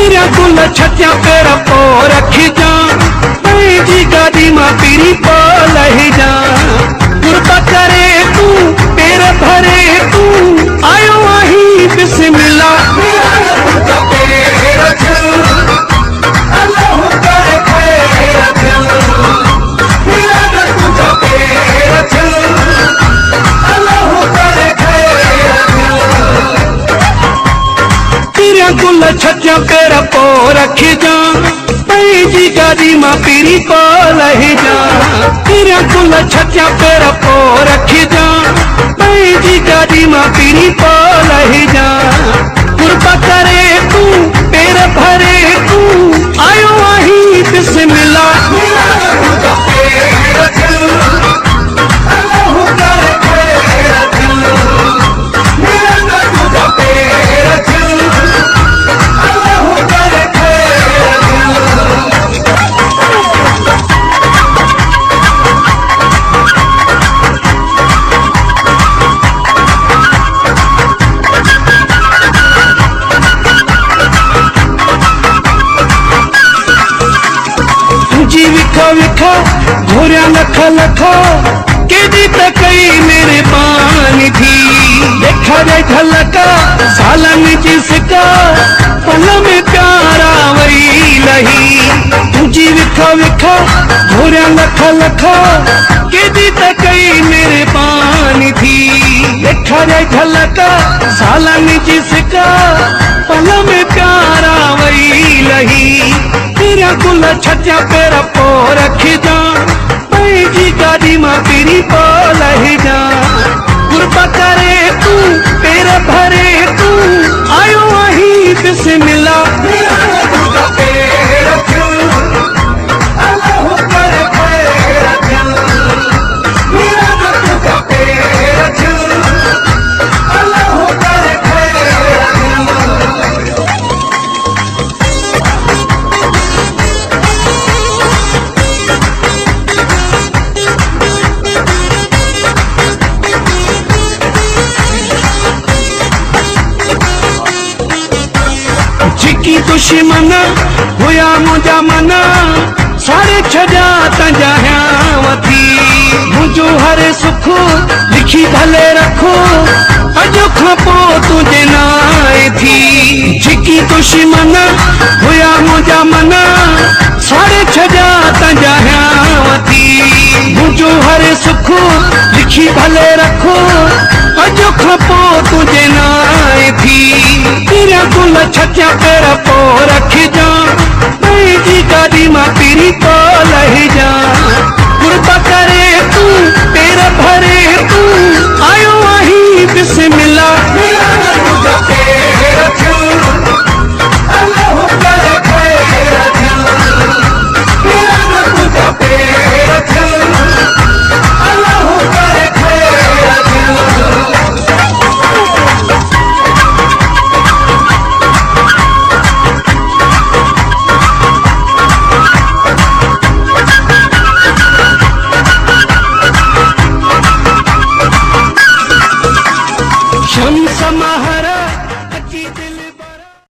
तेरा कुल छत्या पेरा पो रखी जा जी गादी मां पीरी पो लही जा गुरबा करे तू पेर भरे तू आयो आही बिस्मिल्लाह कुल छत्या पेरा पो रखी जा जी गादी मां पीरी पो लही जा तेरा कुल छत्या पेरा पो रखी जा जी गादी मां पीरी पो लही जा गुरबा करे तू पेर भरे तू आयो आही बिस्मिल्लाह विखा घोरिया लखा लखा केदी पे कई मेरे पानी थी देखा जाए झलका सालन जिसका पल में प्यारा वही लही तुझी विखा विखा घोरिया लखा लखा केदी पे कई मेरे पानी थी देखा जाए झलका सालन जिसका पल में प्यारा वही लही तेरा कुल छत्या पेरा पो रखी जा जी गादी मां पीरी पो लही जा गुरबा करे तू पेर भरे तू आयो आही बिस्मिल्लाह दुश्मन हुआ मुझा मन सारे छजा तंजा थी मुझो हर सुख लिखी भले रखो अजो खपो तुझे नाए थी जिकी दुश्मन हुआ मुझा मन सारे छजा तंजा थी मुझो हर सुख लिखी भले रखो अजो खपो तुझे नाए थी तेरा कुल छत्या पेरा पो रखी जा जी गादी मां